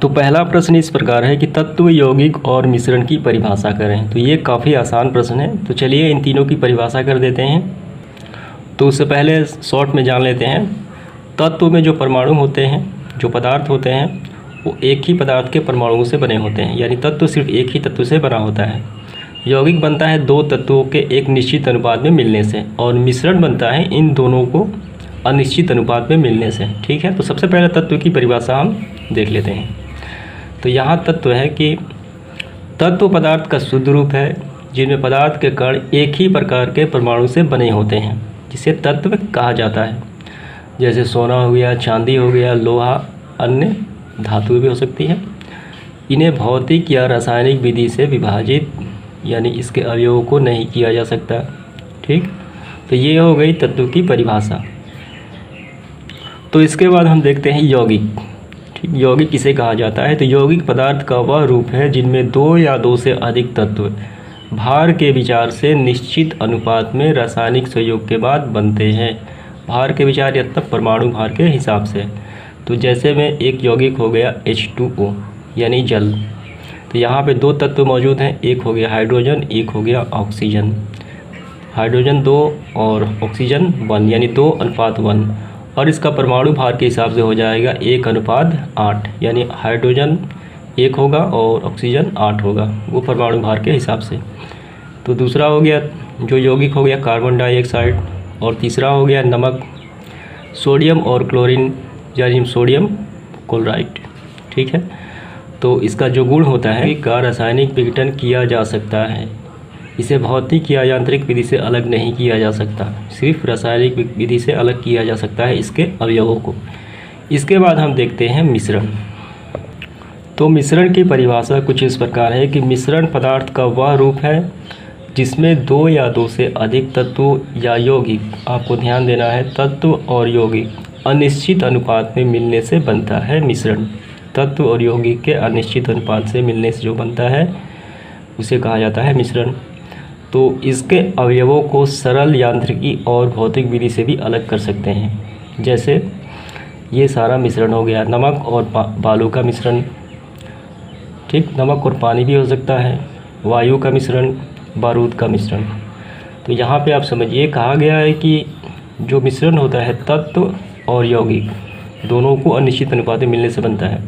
तो पहला प्रश्न इस प्रकार है कि तत्व, यौगिक और मिश्रण की परिभाषा करें। तो ये काफ़ी आसान प्रश्न है। तो चलिए इन तीनों की परिभाषा कर देते हैं। तो उससे पहले शॉर्ट में जान लेते हैं। तत्व में जो परमाणु होते हैं, जो पदार्थ होते हैं, वो एक ही पदार्थ के परमाणुओं से बने होते हैं, यानी तत्व सिर्फ एक ही तत्व से बना होता है। यौगिक बनता है दो तत्वों के एक निश्चित अनुपात में मिलने से, और मिश्रण बनता है इन दोनों को अनिश्चित अनुपात में मिलने से। ठीक है, तो सबसे पहले तत्व की परिभाषा हम देख लेते हैं। तो यहाँ तत्व है कि तत्व पदार्थ का शुद्ध रूप है जिनमें पदार्थ के कण एक ही प्रकार के परमाणु से बने होते हैं, जिसे तत्व कहा जाता है। जैसे सोना हो गया, चांदी हो गया, लोहा, अन्य धातु भी हो सकती है। इन्हें भौतिक या रासायनिक विधि से विभाजित, यानी इसके अवयवों को नहीं किया जा सकता। ठीक, तो ये हो गई तत्व की परिभाषा। तो इसके बाद हम देखते हैं यौगिक। ठीक, यौगिक किसे कहा जाता है? तो यौगिक पदार्थ का वह रूप है जिनमें दो या दो से अधिक तत्व भार के विचार से निश्चित अनुपात में रासायनिक संयोग के बाद बनते हैं। भार के विचार मतलब परमाणु भार के हिसाब से। तो जैसे में एक यौगिक हो गया H2O यानी जल। तो यहाँ पे दो तत्व मौजूद हैं, एक हो गया हाइड्रोजन, एक हो गया ऑक्सीजन। हाइड्रोजन 2 और ऑक्सीजन 1, यानी 2:1, और इसका परमाणु भार के हिसाब से हो जाएगा 1:8, यानी हाइड्रोजन 1 होगा और ऑक्सीजन 8 होगा, वो परमाणु भार के हिसाब से। तो दूसरा हो गया जो यौगिक हो गया कार्बन डाइऑक्साइड, और तीसरा हो गया नमक, सोडियम और क्लोरीन, यानी सोडियम क्लोराइड। ठीक है, तो इसका जो गुण होता है का रासायनिक विघटन किया जा सकता है। इसे भौतिक या यांत्रिक विधि से अलग नहीं किया जा सकता, सिर्फ रासायनिक विधि से अलग किया जा सकता है इसके अवयवों को। इसके बाद हम देखते हैं मिश्रण। तो मिश्रण की परिभाषा कुछ इस प्रकार है कि मिश्रण पदार्थ का वह रूप है जिसमें दो या दो से अधिक तत्व या यौगिक, आपको ध्यान देना है, तत्व और यौगिक अनिश्चित अनुपात में मिलने से बनता है मिश्रण। तत्व और यौगिक के अनिश्चित अनुपात से मिलने से जो बनता है उसे कहा जाता है मिश्रण। तो इसके अवयवों को सरल यांत्रिकी और भौतिक विधि से भी अलग कर सकते हैं। जैसे ये सारा मिश्रण हो गया, नमक और बालू का मिश्रण। ठीक, नमक और पानी भी हो सकता है, वायु का मिश्रण, बारूद का मिश्रण। तो यहाँ पे आप समझिए कहा गया है कि जो मिश्रण होता है तत्व और यौगिक दोनों को अनिश्चित अनुपात में मिलने से बनता है।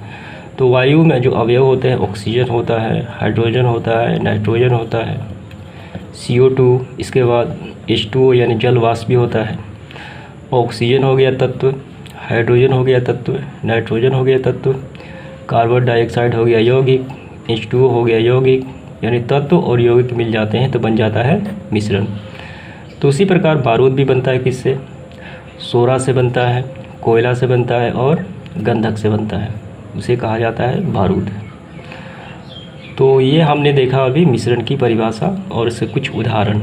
तो वायु में जो अवयव होते हैं ऑक्सीजन होता है, हाइड्रोजन होता है, नाइट्रोजन होता है, CO2, इसके बाद H2O यानी जल वाष्प भी होता है। ऑक्सीजन हो गया तत्व, हाइड्रोजन हो गया तत्व, नाइट्रोजन हो गया तत्व, कार्बन डाइऑक्साइड हो गया यौगिक, H2O हो गया यौगिक, यानी तत्व और यौगिक मिल जाते हैं तो बन जाता है मिश्रण। तो उसी प्रकार बारूद भी बनता है किससे? सोरा से बनता है, कोयला से बनता है और गंधक से बनता है, उसे कहा जाता है बारूद। तो ये हमने देखा अभी मिश्रण की परिभाषा और इससे कुछ उदाहरण।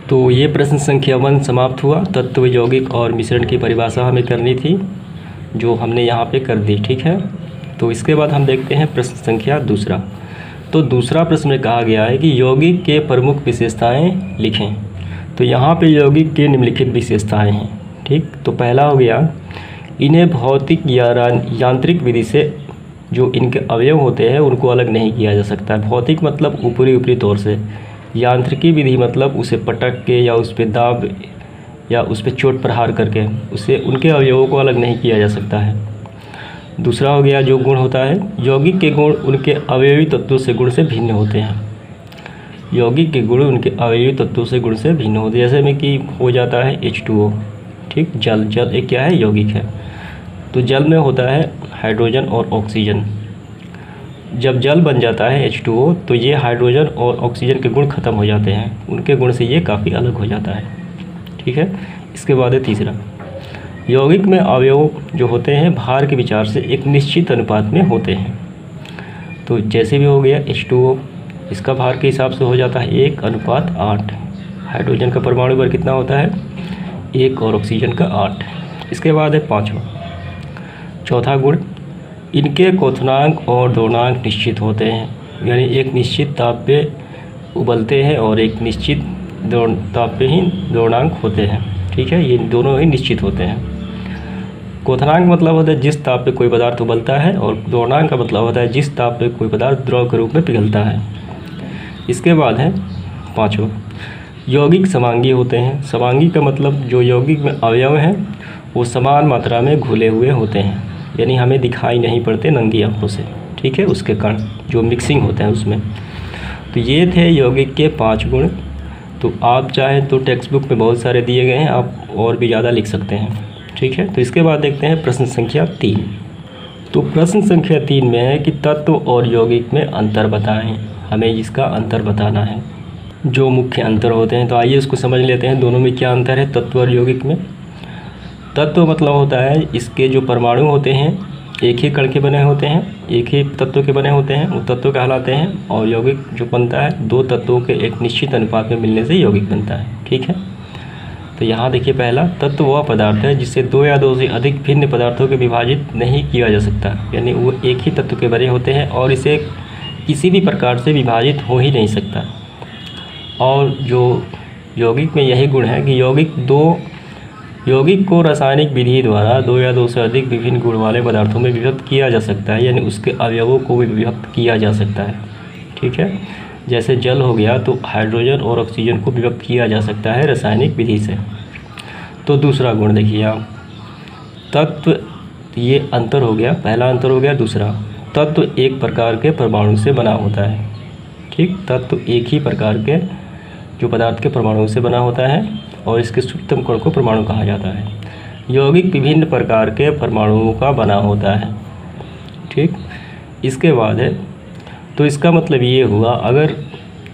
तो ये प्रश्न संख्या 1 समाप्त हुआ। तत्व, यौगिक और मिश्रण की परिभाषा हमें करनी थी, जो हमने यहाँ पे कर दी। ठीक है, तो इसके बाद हम देखते हैं प्रश्न संख्या 2। तो दूसरा प्रश्न में कहा गया है कि यौगिक के प्रमुख विशेषताएं लिखें। तो यहाँ पे यौगिक के निम्नलिखित विशेषताएं हैं। ठीक, तो पहला हो गया इन्हें भौतिक या यांत्रिक विधि से जो इनके अवयव होते हैं उनको अलग नहीं किया जा सकता है। भौतिक मतलब ऊपरी तौर से, यांत्रिकी विधि मतलब उसे पटक के या उस पर दाब या उस पर चोट प्रहार करके उसे उनके अवयवों को अलग नहीं किया जा सकता है। दूसरा हो गया जो गुण होता है, यौगिक के गुण उनके अवयवी तत्वों से गुण से भिन्न होते हैं। यौगिक के गुण उनके अवयवी तत्वों से गुण से भिन्न होते हैं। जैसे में कि हो जाता है H2O। ठीक, जल एक क्या है? यौगिक है। तो जल में होता है हाइड्रोजन और ऑक्सीजन। जब जल बन जाता है H2O तो ये हाइड्रोजन और ऑक्सीजन के गुण खत्म हो जाते हैं, उनके गुण से ये काफ़ी अलग हो जाता है। ठीक है, इसके बाद है तीसरा, यौगिक में अवयव जो होते हैं भार के विचार से एक निश्चित अनुपात में होते हैं। तो जैसे भी हो गया H2O, इसका भार के हिसाब से हो जाता है 1:8। हाइड्रोजन का परमाणु भार कितना होता है? 1 और ऑक्सीजन का 8। इसके बाद है चौथा गुण, इनके क्वथनांक और द्रवणांक निश्चित होते हैं, यानी एक निश्चित ताप पे उबलते हैं और एक निश्चित ताप पे ही द्रवणांक होते हैं। ठीक है, ये दोनों ही निश्चित होते हैं। क्वथनांक मतलब होता है जिस ताप पे कोई पदार्थ उबलता है, और द्रवणांक का मतलब होता है जिस ताप पे कोई पदार्थ द्रव के रूप में पिघलता है। इसके बाद है पाँचवा, यौगिक समांगी होते हैं। समांगी का मतलब जो यौगिक में अवयव हैं वो समान मात्रा में घुले हुए होते हैं, यानी हमें दिखाई नहीं पड़ते नंगी आंखों से, ठीक है, उसके कण जो मिक्सिंग होते हैं उसमें। तो ये थे यौगिक के 5 गुण। तो आप चाहें तो टेक्स्ट बुक में बहुत सारे दिए गए हैं, आप और भी ज़्यादा लिख सकते हैं, ठीक है। तो इसके बाद देखते हैं प्रश्न संख्या 3। तो प्रश्न संख्या 3 में है कि तत्व और यौगिक में अंतर बताएं। हमें इसका अंतर बताना है, जो मुख्य अंतर होते हैं। तो आइए इसको समझ लेते हैं, दोनों में क्या अंतर है तत्व और यौगिक में। तत्व मतलब होता है इसके जो परमाणु होते हैं एक ही कण के बने होते हैं, एक ही तत्व के बने होते हैं, वो तत्व कहलाते हैं। और यौगिक जो बनता है 2 तत्वों के एक निश्चित अनुपात में मिलने से यौगिक बनता है, ठीक है। तो यहाँ देखिए, पहला तत्व वह पदार्थ है जिससे 2 या 2 से अधिक भिन्न पदार्थों के विभाजित नहीं किया जा सकता, यानी वो एक ही तत्व के बने होते हैं और इसे किसी भी प्रकार से विभाजित हो ही नहीं सकता। और जो यौगिक में यही गुण है कि यौगिक को रासायनिक विधि द्वारा 2 या 2 से अधिक विभिन्न गुण वाले पदार्थों में विभक्त किया जा सकता है, यानी उसके अवयवों को भी विभक्त किया जा सकता है, ठीक है। जैसे जल हो गया तो हाइड्रोजन और ऑक्सीजन को विभक्त किया जा सकता है रासायनिक विधि से। तो दूसरा गुण देखिए आप, तत्व, ये अंतर हो गया, पहला अंतर हो गया। दूसरा, तत्व एक प्रकार के परमाणु से बना होता है, ठीक। तत्व एक ही प्रकार के जो पदार्थ के परमाणु से बना होता है और इसके सूक्ष्मतम कण को परमाणु कहा जाता है। यौगिक विभिन्न प्रकार के परमाणुओं का बना होता है, ठीक। इसके बाद है, तो इसका मतलब ये हुआ अगर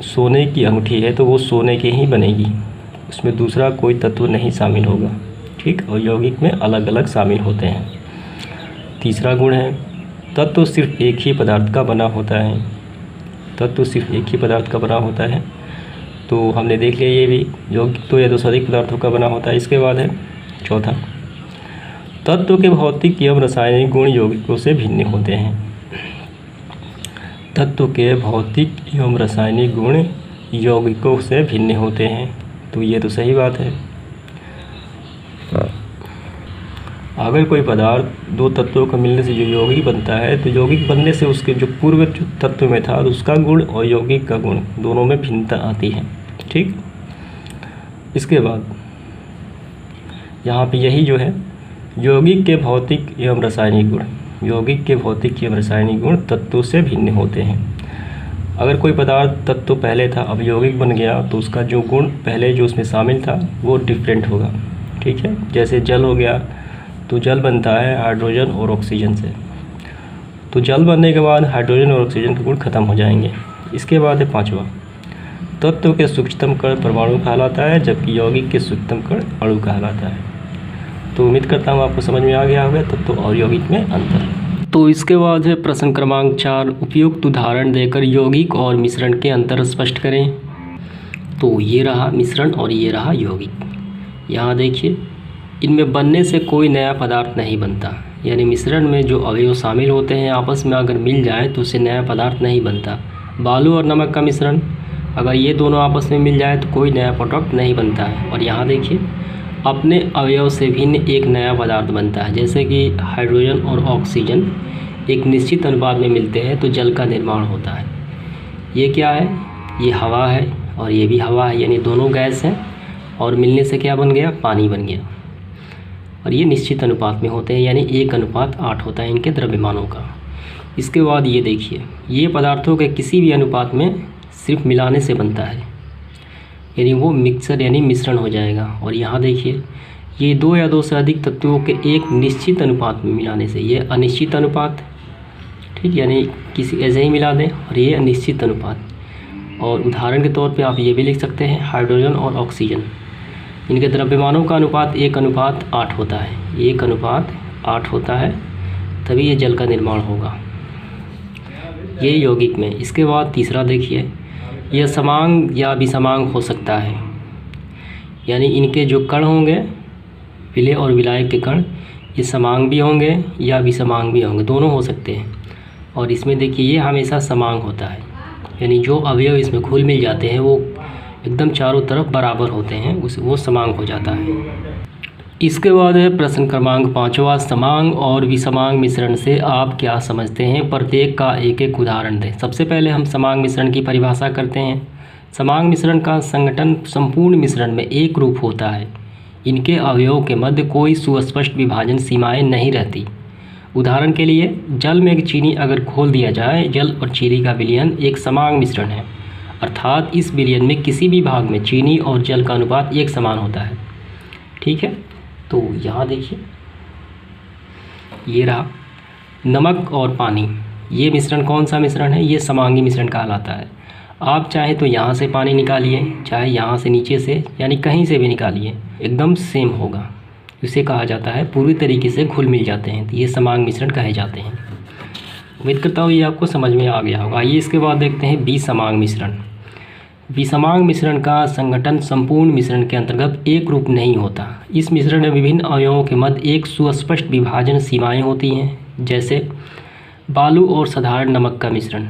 सोने की अंगूठी है तो वो सोने की ही बनेगी, उसमें दूसरा कोई तत्व नहीं शामिल होगा, ठीक। और यौगिक में अलग अलग शामिल होते हैं। तीसरा गुण है, तत्व सिर्फ एक ही पदार्थ का बना होता है। तत्व सिर्फ एक ही पदार्थ का बना होता है, तो हमने देख लिया ये भी, यौगिक 2 या 2 से अधिक पदार्थों का बना होता है। इसके बाद है चौथा, तत्व के भौतिक एवं रासायनिक गुण यौगिकों से भिन्न होते हैं। तत्व के भौतिक एवं रासायनिक गुण यौगिकों से भिन्न होते हैं, तो ये तो सही बात है। अगर कोई पदार्थ 2 तत्वों का मिलने से जो यौगिक बनता है, तो यौगिक बनने से उसके जो पूर्व जो तत्व में था उसका गुण और यौगिक का गुण दोनों में भिन्नता आती है, ठीक। इसके बाद यहाँ पे यही जो है यौगिक के भौतिक एवं रासायनिक गुण, यौगिक के भौतिक एवं रासायनिक गुण तत्वों से भिन्न होते हैं। अगर कोई पदार्थ तत्व पहले था अब यौगिक बन गया तो उसका जो गुण पहले जो उसमें शामिल था वो डिफरेंट होगा, ठीक है। जैसे जल हो गया तो जल बनता है हाइड्रोजन और ऑक्सीजन से, तो जल बनने के बाद हाइड्रोजन और ऑक्सीजन के गुण खत्म हो जाएंगे। इसके बाद है पाँचवा, तत्व के सूक्ष्मतम कण परमाणु कहलाता है जबकि यौगिक के सूक्ष्मतम कण अणु कहलाता है। तो उम्मीद करता हूँ आपको समझ में आ गया होगा तत्व और यौगिक में अंतर। तो इसके बाद है प्रश्न क्रमांक 4, उपयुक्त उदाहरण देकर यौगिक और मिश्रण के अंतर स्पष्ट करें। तो ये रहा मिश्रण और ये रहा यौगिक। यहाँ देखिए, इनमें बनने से कोई नया पदार्थ नहीं बनता, यानी मिश्रण में जो अवयव शामिल होते हैं आपस में अगर मिल जाए तो उससे नया पदार्थ नहीं बनता। बालू और नमक का मिश्रण, अगर ये दोनों आपस में मिल जाए तो कोई नया प्रोडक्ट नहीं बनता है। और यहाँ देखिए, अपने अवयव से भिन्न एक नया पदार्थ बनता है, जैसे कि हाइड्रोजन और ऑक्सीजन एक निश्चित अनुपात में मिलते हैं तो जल का निर्माण होता है। ये क्या है, ये हवा है और ये भी हवा है, यानी दोनों गैस हैं और मिलने से क्या बन गया, पानी बन गया। और ये निश्चित अनुपात में होते हैं, यानी 1:8 होता है इनके द्रव्यमानों का। इसके बाद ये देखिए, ये पदार्थों के किसी भी अनुपात में सिर्फ मिलाने से बनता है, यानी वो मिक्सर यानी मिश्रण हो जाएगा। और यहाँ देखिए, ये 2 या 2 से अधिक तत्वों के एक निश्चित अनुपात में मिलाने से, ये अनिश्चित अनुपात, ठीक, यानी किसी ऐसे ही मिला दें, और ये अनिश्चित अनुपात। और उदाहरण के तौर पे आप ये भी लिख सकते हैं, हाइड्रोजन और ऑक्सीजन, इनके द्रव्यमानों का अनुपात 1:8 होता है, 1:8 होता है, तभी ये जल का निर्माण होगा, ये यौगिक में। इसके बाद तीसरा देखिए, यह समांग या विसमांग हो सकता है, यानी इनके जो कण होंगे विलेय और विलायक के कण, ये समांग भी होंगे या विसमांग भी होंगे, दोनों हो सकते हैं। और इसमें देखिए, ये हमेशा समांग होता है, यानी जो अवयव इसमें घुल मिल जाते हैं वो एकदम चारों तरफ बराबर होते हैं, वो समांग हो जाता है। इसके बाद है प्रश्न क्रमांक 5वां, समांग और विषमांग मिश्रण से आप क्या समझते हैं, प्रत्येक का एक एक उदाहरण दें। सबसे पहले हम समांग मिश्रण की परिभाषा करते हैं। समांग मिश्रण का संगठन संपूर्ण मिश्रण में एक रूप होता है। इनके अवयवों के मध्य कोई सुस्पष्ट विभाजन सीमाएं नहीं रहती। उदाहरण के लिए जल में चीनी अगर घोल दिया जाए, जल और चीनी का विलयन एक समांग मिश्रण है, अर्थात इस विलयन में किसी भी भाग में चीनी और जल का अनुपात एक समान होता है। ठीक है, तो यहाँ देखिए ये रहा नमक और पानी। ये मिश्रण कौन सा मिश्रण है, ये समांगी मिश्रण कहलाता है। आप चाहे तो यहाँ से पानी निकालिए, चाहे यहाँ से नीचे से, यानी कहीं से भी निकालिए, एकदम सेम होगा। इसे कहा जाता है पूरी तरीके से घुल मिल जाते हैं, तो ये समांग मिश्रण कहे जाते हैं। उम्मीद करता हूँ ये आपको समझ में आ गया होगा। आइए इसके बाद देखते हैं विषमांग मिश्रण। विषमांग मिश्रण का संगठन संपूर्ण मिश्रण के अंतर्गत एक रूप नहीं होता। इस मिश्रण में विभिन्न अवयवों के मध्य एक सुस्पष्ट विभाजन सीमाएं होती हैं, जैसे बालू और साधारण नमक का मिश्रण,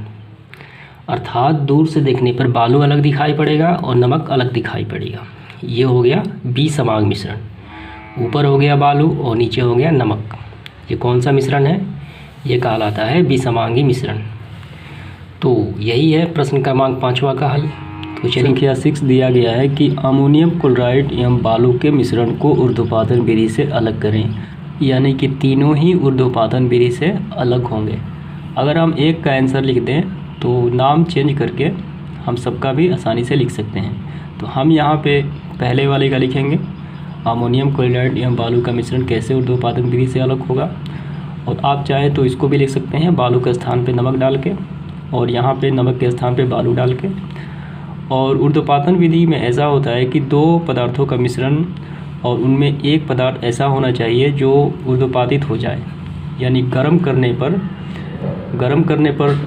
अर्थात दूर से देखने पर बालू अलग दिखाई पड़ेगा और नमक अलग दिखाई पड़ेगा। ये हो गया विषमांग मिश्रण। ऊपर हो गया बालू और नीचे हो गया नमक। ये कौन सा मिश्रण है, ये कहलाता है विषमांगी मिश्रण। तो यही है प्रश्न क्रमांक 5वां का हल। तो संख्या 6 दिया गया है कि अमोनियम क्लोराइड एवं बालू के मिश्रण को ऊर्ध्वपातन विधि से अलग करें, यानी कि तीनों ही ऊर्ध्वपातन विधि से अलग होंगे। अगर हम एक का आंसर लिख दें तो नाम चेंज करके हम सबका भी आसानी से लिख सकते हैं। तो हम यहाँ पे पहले वाले का लिखेंगे, अमोनियम क्लोराइड एवं बालू का मिश्रण कैसे ऊर्ध्वपातन विधि से अलग होगा। और आप चाहे तो इसको भी लिख सकते हैं, बालू के स्थान पे नमक डाल के और यहाँ पे नमक के स्थान पे बालू डाल के। और ऊर्ध्वपातन विधि में ऐसा होता है कि दो पदार्थों का मिश्रण और उनमें एक पदार्थ ऐसा होना चाहिए जो ऊर्ध्वपातित हो जाए, यानी गर्म करने पर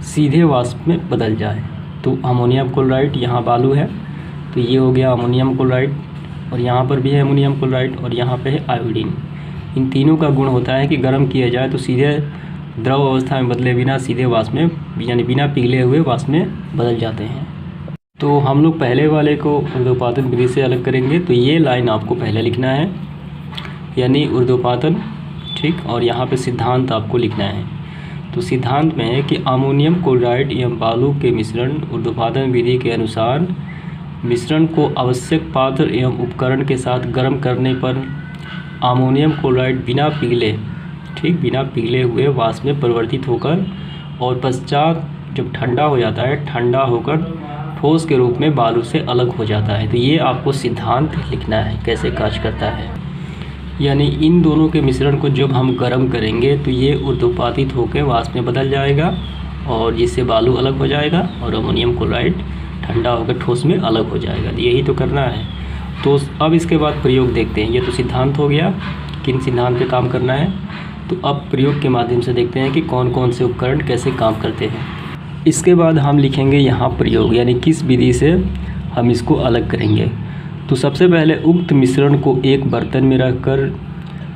सीधे वाष्प में बदल जाए। तो अमोनियम क्लोराइड, यहाँ बालू है तो ये हो गया अमोनियम क्लोराइड, और यहाँ पर भी है अमोनियम क्लोराइड और यहाँ पे है आयोडीन। इन तीनों का गुण होता है कि गर्म किया जाए तो सीधे द्रव अवस्था में बदले बिना सीधे वाष्प में, यानी बिना पिघले हुए वाष्प में बदल जाते हैं। तो हम लोग पहले वाले को ऊर्ध्वपातन विधि से अलग करेंगे। तो ये लाइन आपको पहले लिखना है, यानी ऊर्ध्वपातन, ठीक, और यहाँ पे सिद्धांत आपको लिखना है। तो सिद्धांत में है कि अमोनियम क्लोराइड एवं बालू के मिश्रण ऊर्ध्वपातन विधि के अनुसार मिश्रण को आवश्यक पात्र एवं उपकरण के साथ गर्म करने पर अमोनियम क्लोराइड बिना पिघले हुए वाष्प में परिवर्तित होकर और पश्चात जब ठंडा हो जाता है, ठंडा होकर ठोस के रूप में बालू से अलग हो जाता है। तो ये आपको सिद्धांत लिखना है कैसे कार्य करता है। यानी इन दोनों के मिश्रण को जब हम गर्म करेंगे तो ये ऊर्ध्वपातित होकर वाष्प में बदल जाएगा और जिससे बालू अलग हो जाएगा और अमोनियम क्लोराइड ठंडा होकर ठोस में अलग हो जाएगा। यही तो करना है। तो अब इसके बाद प्रयोग देखते हैं। ये तो सिद्धांत हो गया, किन सिद्धांत पे काम करना है। तो अब प्रयोग के माध्यम से देखते हैं कि कौन कौन से उपकरण कैसे काम करते हैं। इसके बाद हम लिखेंगे यहाँ प्रयोग, यानी किस विधि से हम इसको अलग करेंगे। तो सबसे पहले उक्त मिश्रण को एक बर्तन में रखकर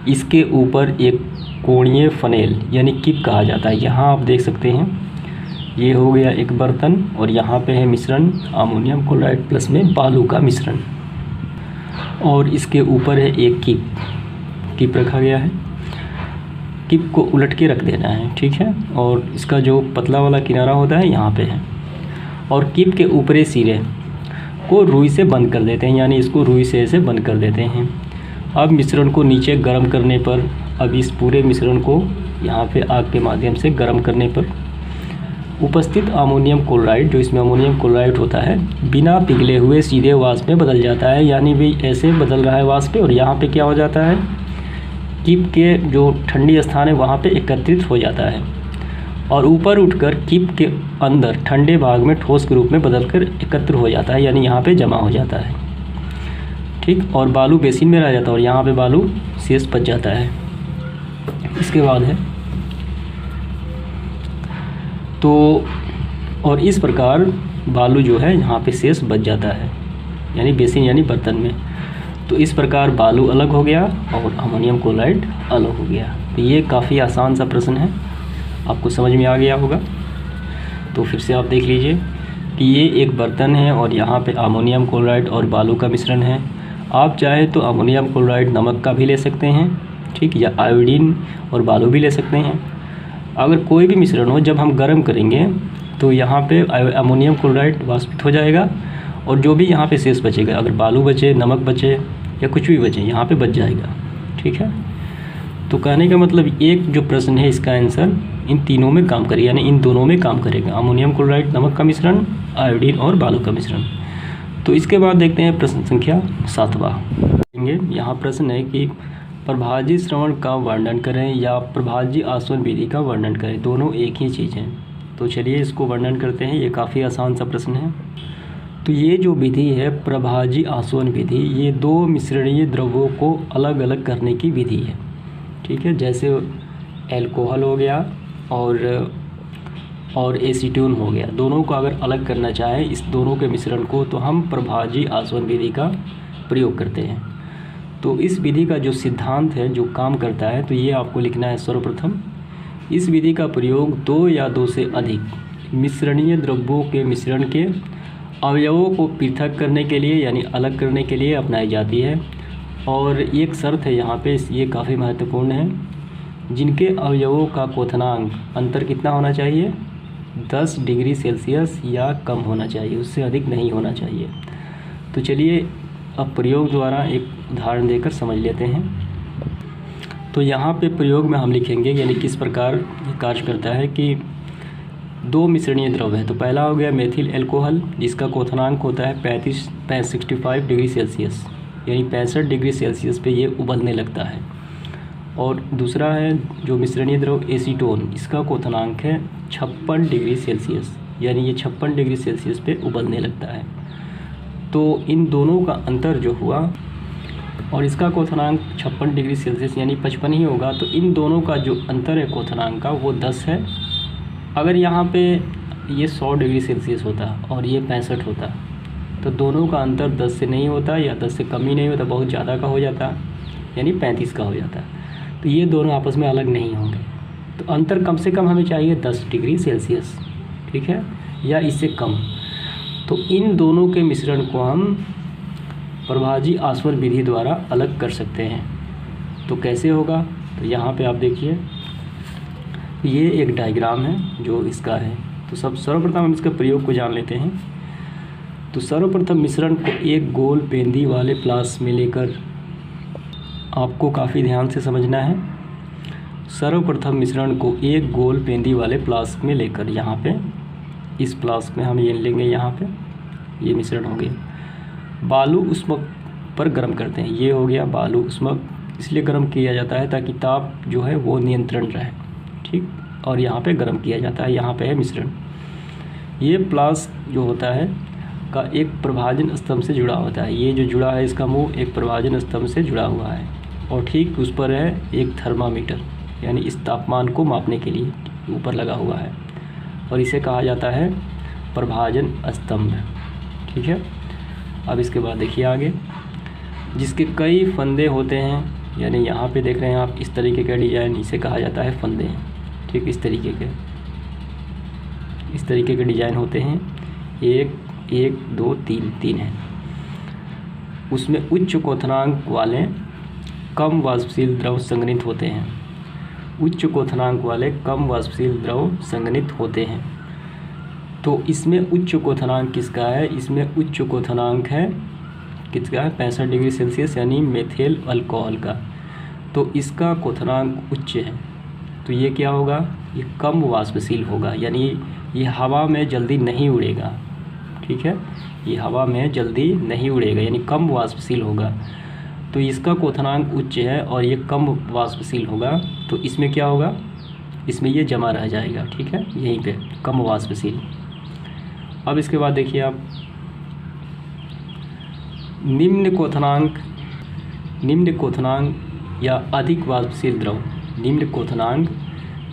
इसके ऊपर एक कोणीय फनेल यानी किप कहा जाता है, यहाँ आप देख सकते हैं ये हो गया एक बर्तन और यहाँ पे है मिश्रण अमोनियम क्लोराइड प्लस में बालू का मिश्रण, और इसके ऊपर है एक किप रखा गया है। किप को उलट के रख देना है, ठीक है, और इसका जो पतला वाला किनारा होता है यहाँ पे है, और किप के ऊपरी सिरे को रुई से बंद कर देते हैं, यानी इसको रुई से ऐसे बंद कर देते हैं। अब मिश्रण को नीचे गर्म करने पर, अब इस पूरे मिश्रण को यहाँ पे आग के माध्यम से गर्म करने पर उपस्थित अमोनियम क्लोराइड, जो इसमें अमोनियम क्लोराइड होता है, बिना पिघले हुए सीधे वाष्प में बदल जाता है, यानी भी ऐसे बदल रहा है वाष्प पे, और यहाँ पे क्या हो जाता है, किप के जो ठंडी स्थान है वहाँ पे एकत्रित हो जाता है और ऊपर उठकर किप के अंदर ठंडे भाग में ठोस के रूप में बदलकर एकत्र हो जाता है, यानी यहाँ पे जमा हो जाता है, ठीक, और बालू बेसिन में रह जाता है और यहाँ पे बालू शेष बच जाता है। इसके बाद है तो, और इस प्रकार बालू जो है यहाँ पे शेष बच जाता है, यानी बेसिन यानी बर्तन में। तो इस प्रकार बालू अलग हो गया और अमोनियम क्लोराइड अलग हो गया। तो ये काफ़ी आसान सा प्रश्न है, आपको समझ में आ गया होगा। तो फिर से आप देख लीजिए कि ये एक बर्तन है और यहाँ पे अमोनियम क्लोराइड और बालू का मिश्रण है। आप चाहे तो अमोनियम क्लोराइड नमक का भी ले सकते हैं, ठीक, या आयोडीन और बालू भी ले सकते हैं। अगर कोई भी मिश्रण हो, जब हम गर्म करेंगे तो यहाँ पे अमोनियम क्लोराइड वाष्पित हो जाएगा और जो भी यहाँ पे शेष बचेगा, अगर बालू बचे, नमक बचे या कुछ भी बचे, यहाँ पे बच जाएगा, ठीक है। तो कहने का मतलब एक जो प्रश्न है इसका आंसर इन तीनों में काम करेगा, यानी इन दोनों में काम करेगा, अमोनियम क्लोराइड नमक का मिश्रण, आयोडीन और बालू का मिश्रण। तो इसके बाद देखते हैं प्रश्न संख्या 7वां। यहाँ प्रश्न है कि प्रभाजी श्रवण का वर्णन करें या प्रभाजी आसवन विधि का वर्णन करें, दोनों एक ही चीज़ हैं। तो चलिए इसको वर्णन करते हैं, ये काफ़ी आसान सा प्रश्न है। तो ये जो विधि है प्रभाजी आसवन विधि, ये दो मिश्रणीय द्रव्यों को अलग अलग करने की विधि है, ठीक है। जैसे एल्कोहल हो गया और एसीटोन हो गया, दोनों को अगर अलग करना चाहे इस दोनों के मिश्रण को, तो हम प्रभाजी आसवन विधि का प्रयोग करते हैं। तो इस विधि का जो सिद्धांत है, जो काम करता है, तो ये आपको लिखना है। सर्वप्रथम इस विधि का प्रयोग दो या दो से अधिक मिश्रणीय द्रव्यों के मिश्रण के अवयवों को पृथक करने के लिए, यानी अलग करने के लिए अपनाई जाती है। और एक शर्त है यहाँ पे, ये काफ़ी महत्वपूर्ण है, जिनके अवयवों का क्वथनांक अंतर कितना होना चाहिए, 10 डिग्री सेल्सियस या कम होना चाहिए, उससे अधिक नहीं होना चाहिए। तो चलिए अब प्रयोग द्वारा एक उदाहरण देकर समझ लेते हैं। तो यहाँ पे प्रयोग में हम लिखेंगे, यानी किस प्रकार ये कार्य करता है कि दो मिश्रणीय द्रव्य है। तो पहला हो गया मेथिल एल्कोहल, जिसका क्वथनांक होता है 65 डिग्री सेल्सियस, यानी 65 डिग्री सेल्सियस पे ये उबलने लगता है। और दूसरा है जो मिश्रणीय द्रव एसीटोन, इसका क्वथनांक है 56 डिग्री सेल्सियस, यानी ये 56 डिग्री सेल्सियस पे उबलने लगता है। तो इन दोनों का अंतर जो हुआ, और इसका क्वथनांक 56 डिग्री सेल्सियस यानी 55 ही होगा, तो इन दोनों का जो अंतर है क्वथनांक का, वो 10 है। अगर यहाँ पे ये 100 डिग्री सेल्सियस होता और ये 65 होता, तो दोनों का अंतर 10 से नहीं होता या 10 से कम ही नहीं होता, बहुत ज़्यादा का हो जाता, यानी 35 का हो जाता। तो ये दोनों आपस में अलग नहीं होंगे। तो अंतर कम से कम हमें चाहिए 10 डिग्री सेल्सियस, ठीक है, या इससे कम। तो इन दोनों के मिश्रण को हम प्रभाजी आसवन विधि द्वारा अलग कर सकते हैं। तो कैसे होगा, तो यहाँ पे आप देखिए, ये एक डायग्राम है जो इसका है। तो सर्वप्रथम हम इसके प्रयोग को जान लेते हैं। तो सर्वप्रथम मिश्रण को एक गोल पेंदी वाले प्लास में लेकर, आपको काफ़ी ध्यान से समझना है। सर्वप्रथम मिश्रण को एक गोल पेंदी वाले प्लास में लेकर, यहाँ पे इस प्लास में हम ये लेंगे, यहाँ पे ये मिश्रण हो गया। बालू उष्मक पर गर्म करते हैं, ये हो गया बालू उष्मक, इसलिए गर्म किया जाता है ताकि ताप जो है वो नियंत्रण रहे, ठीक। और यहाँ पे गर्म किया जाता है, यहाँ पे है मिश्रण। ये प्लास जो होता है का एक प्रभाजन स्तंभ से जुड़ा होता है, ये जो जुड़ा है इसका मुंह एक प्रभाजन स्तंभ से जुड़ा हुआ है, और ठीक उस पर है एक थर्मामीटर, यानी इस तापमान को मापने के लिए ऊपर लगा हुआ है, और इसे कहा जाता है प्रभाजन स्तंभ, ठीक है। अब इसके बाद देखिए आगे, जिसके कई फंदे होते हैं, यानी यहाँ पे देख रहे हैं आप इस तरीके का डिजाइन, इसे कहा जाता है फंदे, ठीक। इस तरीके के डिजाइन होते हैं, 1 2 3 हैं। उसमें उच्च क्वथनांक वाले कम वाष्पशील द्रव संघनित होते हैं, उच्च क्वथनांक वाले कम वाष्पशील द्रव संघनित होते हैं। तो इसमें उच्च क्वथनांक किसका है, इसमें उच्च क्वथनांक है किसका है, 65 डिग्री सेल्सियस, यानी मेथिल अल्कोहल का। तो इसका क्वथनांक उच्च है, तो ये क्या होगा, ये कम वाष्पशील होगा, यानी ये हवा में जल्दी नहीं उड़ेगा, ठीक है। ये हवा में जल्दी नहीं उड़ेगा, यानी कम वाष्पशील होगा। तो इसका क्वथनांक उच्च है और ये कम वाष्पशील होगा, तो इसमें क्या होगा, इसमें ये जमा रह जाएगा, ठीक है, यहीं पे कम वाष्पशील। अब इसके बाद देखिए आप, निम्न क्वथनांक या अधिक वाष्पशील द्रव, निम्न क्वथनांक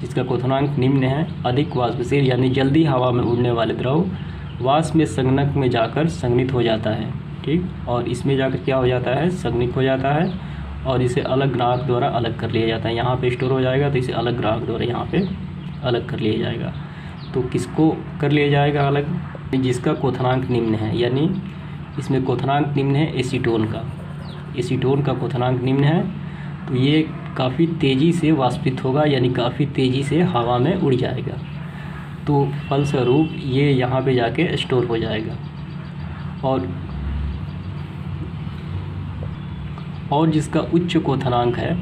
जिसका क्वथनांक निम्न है, अधिक वाष्पशील यानी जल्दी हवा में उड़ने वाले द्रव वाष्प में संगणक में जाकर संघनित हो जाता है, ठीक। और इसमें जाकर क्या हो जाता है, संघनित हो जाता है, और इसे अलग ग्राहक द्वारा अलग कर लिया जाता है। यहाँ पे स्टोर हो जाएगा, तो इसे अलग ग्राहक द्वारा यहाँ पे अलग कर लिया जाएगा। तो किसको कर लिया जाएगा अलग, जिसका क्वथनांक निम्न है, यानी इसमें क्वथनांक निम्न है एसीटोन का, एसीटोन का क्वथनांक निम्न है तो ये काफ़ी तेज़ी से वाष्पित होगा, यानी काफ़ी तेज़ी से हवा में उड़ जाएगा। तो फलस्वरूप ये यहाँ पे जाके स्टोर हो जाएगा। और जिसका उच्च क्वथनांक है,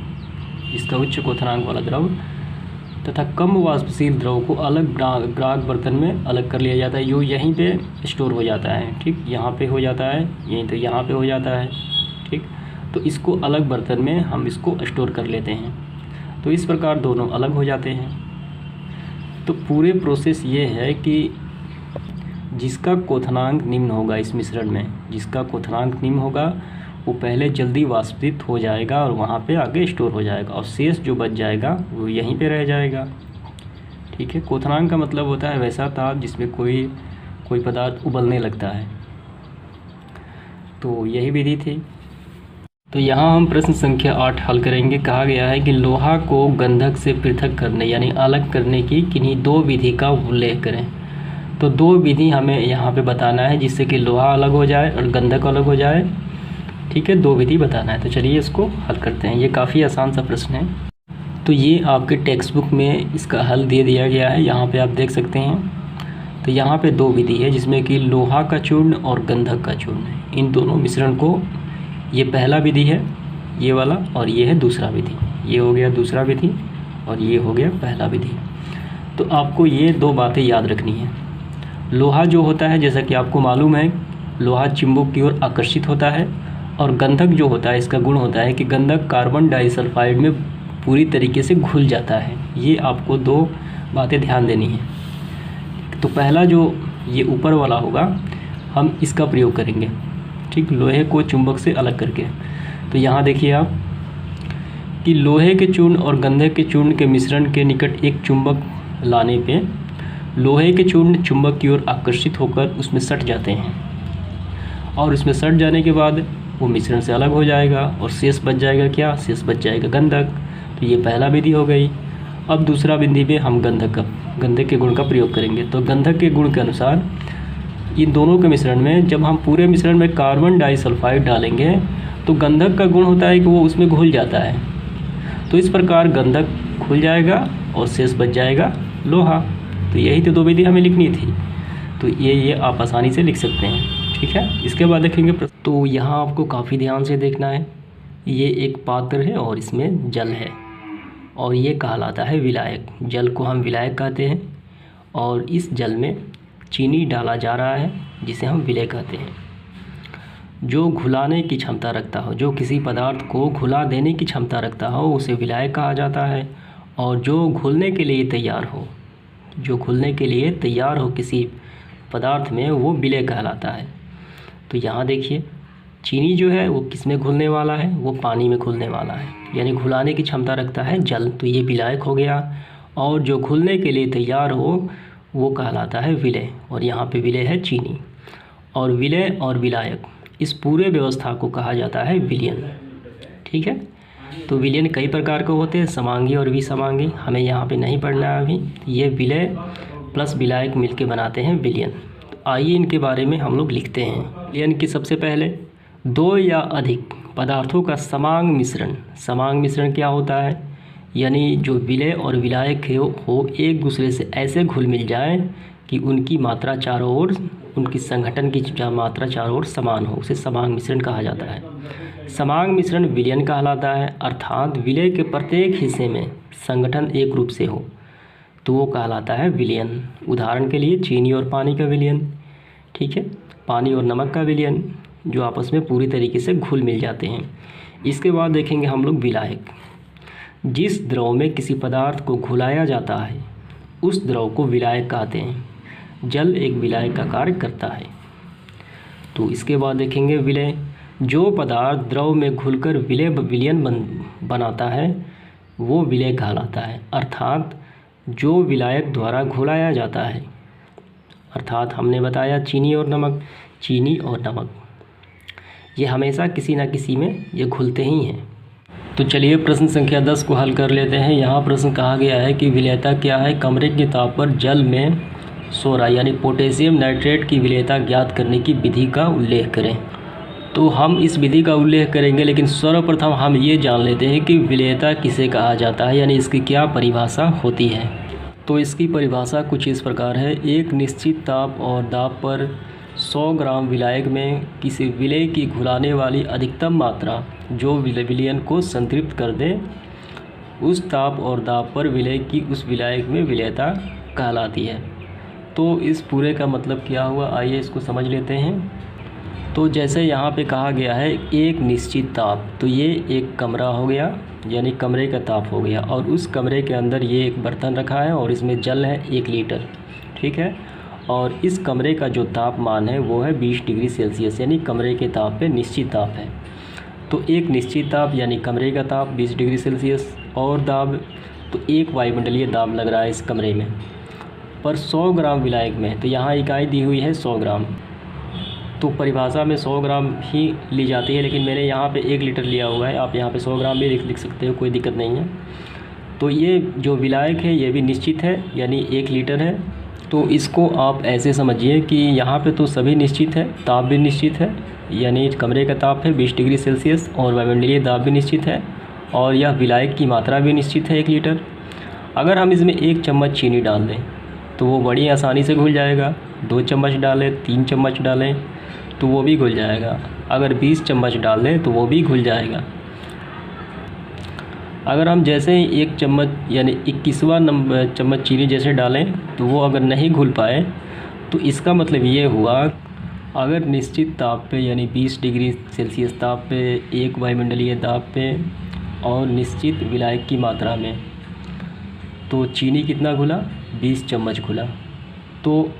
जिसका उच्च क्वथनांक वाला द्रव तथा कम वाष्पशील द्रव को अलग ग्राहक बर्तन में अलग कर लिया जाता है, जो यहीं पे स्टोर हो जाता है। ठीक, यहाँ पे हो जाता है, यहीं तो यहाँ पे हो जाता है। ठीक, तो इसको अलग बर्तन में हम इसको स्टोर कर लेते हैं। तो इस प्रकार दोनों अलग हो जाते हैं। तो पूरे प्रोसेस ये है कि जिसका क्वथनांक निम्न होगा इस मिश्रण में, जिसका क्वथनांक निम्न होगा वो पहले जल्दी वाष्पित हो जाएगा और वहाँ पे आगे स्टोर हो जाएगा, और शेष जो बच जाएगा वो यहीं पे रह जाएगा। ठीक है, क्वथनांक का मतलब होता है वैसा ताप जिसमें कोई पदार्थ उबलने लगता है। तो यही विधि थी। तो यहाँ हम प्रश्न संख्या 8 हल करेंगे। कहा गया है कि लोहा को गंधक से पृथक करने यानी अलग करने की किन्हीं 2 विधि का उल्लेख करें। तो 2 विधि हमें यहाँ पे बताना है जिससे कि लोहा अलग हो जाए और गंधक अलग हो जाए। ठीक है, 2 विधि बताना है। तो चलिए इसको हल करते हैं। ये काफ़ी आसान सा प्रश्न है। तो ये आपके टेक्स्ट बुक में इसका हल दे दिया गया है, यहाँ पे आप देख सकते हैं। तो यहाँ पे 2 विधि है जिसमें कि लोहा का चूर्ण और गंधक का चूर्ण है। इन दोनों मिश्रण को, ये पहला विधि है ये वाला, और ये है दूसरा विधि। ये हो गया दूसरा विधि और ये हो गया पहला विधि। तो आपको ये 2 बातें याद रखनी है। लोहा जो होता है, जैसा कि आपको मालूम है, लोहा चुंबक की ओर आकर्षित होता है, और गंधक जो होता है इसका गुण होता है कि गंधक कार्बन डाइसल्फाइड में पूरी तरीके से घुल जाता है। ये आपको 2 बातें ध्यान देनी है। तो पहला जो ये ऊपर वाला होगा हम इसका प्रयोग करेंगे। ठीक, लोहे को चुंबक से अलग करके। तो यहाँ देखिए आप कि लोहे के चूर्ण और गंधक के चूर्ण के मिश्रण के निकट एक चुंबक लाने पे लोहे के चूर्ण चुंबक की ओर आकर्षित होकर उसमें सट जाते हैं, और उसमें सट जाने के बाद वो मिश्रण से अलग हो जाएगा और शेष बच जाएगा क्या? शेष बच जाएगा गंधक। तो ये पहला विधि हो गई। अब दूसरा विधि में हम गंधक के गुण का प्रयोग करेंगे। तो गंधक के गुण के अनुसार इन दोनों के मिश्रण में जब हम पूरे मिश्रण में कार्बन डाइसल्फाइड डालेंगे तो गंधक का गुण होता है कि वो उसमें घुल जाता है। तो इस प्रकार गंधक घुल जाएगा और शेष बच जाएगा लोहा। तो यही तो 2 विधि हमें लिखनी थी। तो ये आप आसानी से लिख सकते हैं। ठीक है, इसके बाद देखेंगे। तो यहाँ आपको काफ़ी ध्यान से देखना है। ये एक पात्र है और इसमें जल है, और ये कहलाता है विलायक। जल को हम विलायक कहते हैं, और इस जल में चीनी डाला जा रहा है जिसे हम विलय कहते हैं। जो घुलाने की क्षमता रखता हो, जो किसी पदार्थ को घुला देने की क्षमता रखता हो, उसे विलायक कहा जाता है। और जो घुलने के लिए तैयार हो, जो घुलने के लिए तैयार हो किसी पदार्थ में, वो विलय कहलाता है। तो यहाँ देखिए चीनी जो है वो किस में घुलने वाला है? वो पानी में घुलने वाला है, यानी घुलाने की क्षमता रखता है जल। तो ये विलायक हो गया। और जो घुलने के लिए तैयार हो वो कहलाता है विलय, और यहाँ पे विलय है चीनी। और विलय और विलायक इस पूरे व्यवस्था को कहा जाता है विलयन। ठीक है, तो विलयन कई प्रकार के होते हैं, समांगी और विसमांगी। हमें यहाँ पे नहीं पढ़ना है अभी। ये विलय प्लस विलायक मिलके बनाते हैं विलयन। तो आइए इनके बारे में हम लोग लिखते हैं। विलयन की सबसे पहले 2 या अधिक पदार्थों का समांग मिश्रण। समांग मिश्रण क्या होता है? यानी जो विलय और विलायक हो एक दूसरे से ऐसे घुल मिल जाए कि उनकी मात्रा चारों ओर, उनकी संघटन की मात्रा चारों ओर समान हो, उसे समांग मिश्रण कहा जाता है। समांग मिश्रण विलयन कहलाता है, अर्थात विलय के प्रत्येक हिस्से में संगठन एक रूप से हो तो वो कहलाता है विलयन। उदाहरण के लिए चीनी और पानी का विलयन। ठीक है, पानी और नमक का विलयन, जो आपस में पूरी तरीके से घुल मिल जाते हैं। इसके बाद देखेंगे हम लोग विलायक। जिस द्रव में किसी पदार्थ को घुलाया जाता है उस द्रव को विलायक कहते हैं। जल एक विलायक का कार्य करता है। तो इसके बाद देखेंगे विलय। जो पदार्थ द्रव में घुलकर विलयन बनाता है वो विलय कहलाता है, अर्थात जो विलायक द्वारा घुलाया जाता है। अर्थात हमने बताया चीनी और नमक, चीनी और नमक ये हमेशा किसी न किसी में ये घुलते ही हैं। तो चलिए प्रश्न संख्या 10 को हल कर लेते हैं। यहाँ प्रश्न कहा गया है कि विलयता क्या है? कमरे के ताप पर जल में सोडा यानी पोटेशियम नाइट्रेट की विलयता ज्ञात करने की विधि का उल्लेख करें। तो हम इस विधि का उल्लेख करेंगे, लेकिन सर्वप्रथम हम ये जान लेते हैं कि विलेयता किसे कहा जाता है, यानी इसकी क्या परिभाषा होती है। तो इसकी परिभाषा कुछ इस प्रकार है। एक निश्चित ताप और दाब पर 100 ग्राम विलायक में किसी विलेय की घुलाने वाली अधिकतम मात्रा जो विलयन को संतृप्त कर दे, उस ताप और दाब पर विलेय की उस विलायक में विलेयता कहलाती है। तो इस पूरे का मतलब क्या हुआ, आइए इसको समझ लेते हैं। तो जैसे यहाँ पे कहा गया है एक निश्चित ताप, तो ये एक कमरा हो गया, यानी कमरे का ताप हो गया, और उस कमरे के अंदर ये एक बर्तन रखा है और इसमें जल है 1 लीटर, ठीक है। और इस कमरे का जो तापमान है वो है 20 डिग्री सेल्सियस, यानी कमरे के ताप पे निश्चित ताप है। तो एक निश्चित ताप यानी कमरे का ताप 20 डिग्री सेल्सियस, और दाब तो एक वायुमंडलीय दाब लग रहा है इस कमरे में, पर 100 ग्राम विलायक में, तो यहाँ इकाई दी हुई है 100 ग्राम। तो परिभाषा में 100 ग्राम ही ली जाती है, लेकिन मैंने यहाँ पे 1 लीटर लिया हुआ है, आप यहाँ पे 100 ग्राम भी लिख सकते हो, कोई दिक्कत नहीं है। तो ये जो विलायक है ये भी निश्चित है, यानी 1 लीटर है। तो इसको आप ऐसे समझिए कि यहाँ पे तो सभी निश्चित है, ताप भी निश्चित है, यानी कमरे का ताप है 20 डिग्री सेल्सियस, और वायुमंडलीय दाब भी निश्चित है, और यह विलायक की मात्रा भी निश्चित है 1 लीटर। अगर हम इसमें 1 चम्मच चीनी डाल दें तो वो बड़ी आसानी से घुल जाएगा। 2 चम्मच डालें, 3 चम्मच डालें तो वो भी घुल जाएगा। अगर 20 चम्मच डाल दें तो वो भी घुल जाएगा। अगर हम जैसे ही 1 चम्मच यानी 21वां चम्मच चीनी जैसे डालें तो वो अगर नहीं घुल पाए, तो इसका मतलब ये हुआ अगर निश्चित ताप पे यानी 20 डिग्री सेल्सियस ताप पे, 1 वायुमंडलीय दाब पे और निश्चित विलायक की मात्रा में, तो चीनी कितना घुला, 20 चम्मच घुला। तो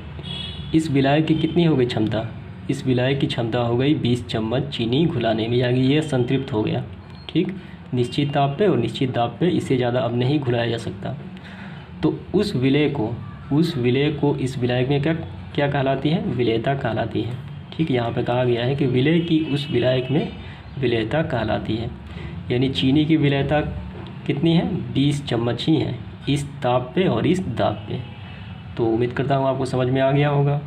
इस विलायक की कितनी हो गई क्षमता, इस विलायक की क्षमता हो गई 20 चम्मच चीनी घुलाने में, यानी ये संतृप्त हो गया, ठीक, निश्चित ताप पे और निश्चित दाब पे, इससे ज़्यादा अब नहीं घुलाया जा सकता। तो उस विलेय को इस विलायक में क्या कहलाती है, विलेयता कहलाती है, ठीक। यहाँ पे कहा गया है कि विलेय की उस विलायक में विलेयता कहलाती है, यानी चीनी की विलेयता कितनी है, 20 चम्मच ही है, इस ताप पे और इस दाब पे। तो उम्मीद करता हूँ आपको समझ में आ गया होगा।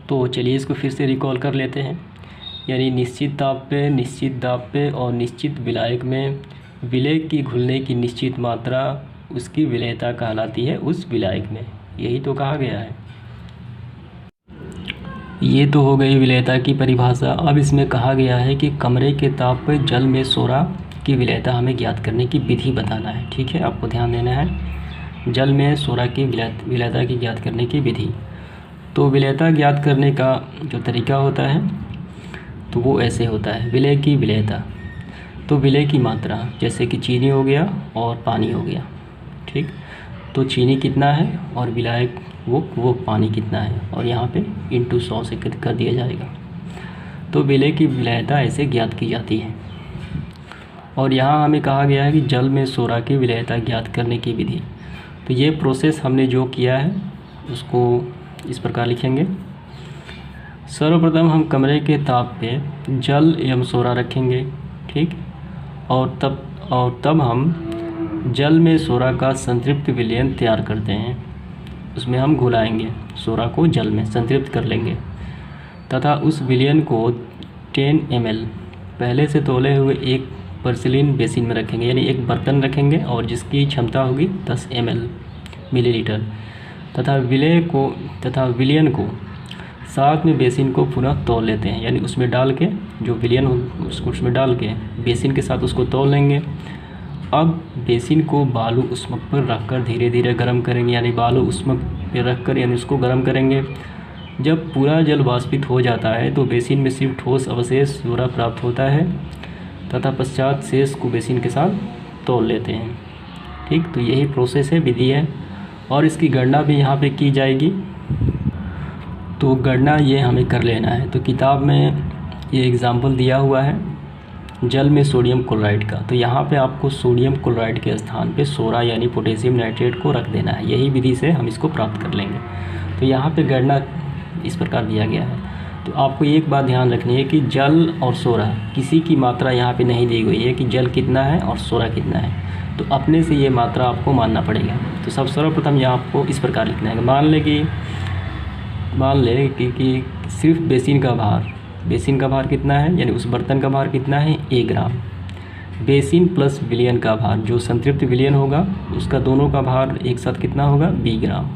तो चलिए इसको फिर से रिकॉल कर लेते हैं, यानी निश्चित ताप पे, निश्चित दाब पे और निश्चित विलायक में विलेय की घुलने की निश्चित मात्रा उसकी विलेयता कहलाती है उस विलायक में, यही तो कहा गया है। ये तो हो गई विलेयता की परिभाषा। अब इसमें कहा गया है कि कमरे के ताप पर जल में सोडा की विलेयता हमें ज्ञात करने की विधि बताना है, ठीक है, आपको ध्यान देना है। जल में सोडा की विलेयता की ज्ञात करने की विधि। तो विलेयता ज्ञात करने का जो तरीका होता है तो वो ऐसे होता है, विलेय की विलेयता, तो विलेय की मात्रा जैसे कि चीनी हो गया और पानी हो गया, ठीक। तो चीनी कितना है और विलायक वो पानी कितना है, और यहाँ पे इंटू 100 से कर दिया जाएगा। तो विलेय की विलेयता ऐसे ज्ञात की जाती है। और यहाँ हमें कहा गया है कि जल में सोडा की विलेयता ज्ञात करने की विधि। तो ये प्रोसेस हमने जो किया है उसको इस प्रकार लिखेंगे। सर्वप्रथम हम कमरे के ताप पे जल एवं सोडा रखेंगे, ठीक, और तब हम जल में सोडा का संतृप्त विलयन तैयार करते हैं। उसमें हम घुलाएंगे, सोडा को जल में संतृप्त कर लेंगे तथा उस विलयन को 10 ml पहले से तौले हुए एक पोर्सिलेन बेसिन में रखेंगे, यानी एक बर्तन रखेंगे और जिसकी क्षमता होगी 10 ml मिलीलीटर, तथा विलयन को साथ में बेसिन को पुनः तौल लेते हैं, यानी उसमें डाल के जो विलयन हो उसको उसमें डाल के बेसिन के साथ उसको तौल लेंगे। अब बेसिन को बालू उष्मक पर रखकर धीरे धीरे गर्म करेंगे, यानी बालू उष्मक पर रखकर यानी उसको गर्म करेंगे। जब पूरा जल वाष्पित हो जाता है तो बेसिन में सिर्फ ठोस अवशेष सोडा प्राप्त होता है तथा पश्चात शेष को बेसिन के साथ तौल लेते हैं, ठीक। तो यही प्रोसेस है, विधि है, और इसकी गणना भी यहाँ पे की जाएगी। तो गणना ये हमें कर लेना है। तो किताब में ये एग्ज़ाम्पल दिया हुआ है जल में सोडियम क्लोराइड का, तो यहाँ पे आपको सोडियम क्लोराइड के स्थान पे सोडा यानी पोटेशियम नाइट्रेट को रख देना है, यही विधि से हम इसको प्राप्त कर लेंगे। तो यहाँ पे गणना इस प्रकार दिया गया है। तो आपको एक बात ध्यान रखनी है कि जल और सोडा किसी की मात्रा यहाँ पे नहीं दी गई है कि जल कितना है और सोडा कितना है, तो अपने से ये मात्रा आपको मानना पड़ेगा। तो सर्वप्रथम यहाँ आपको इस प्रकार लिखना है, मान लें कि सिर्फ बेसिन का भार बेसिन का भार कितना है, यानी उस बर्तन का भार कितना है, 1 ग्राम। बेसिन प्लस विलयन का भार, जो संतृप्त विलयन होगा उसका दोनों का भार एक साथ कितना होगा, 20 ग्राम।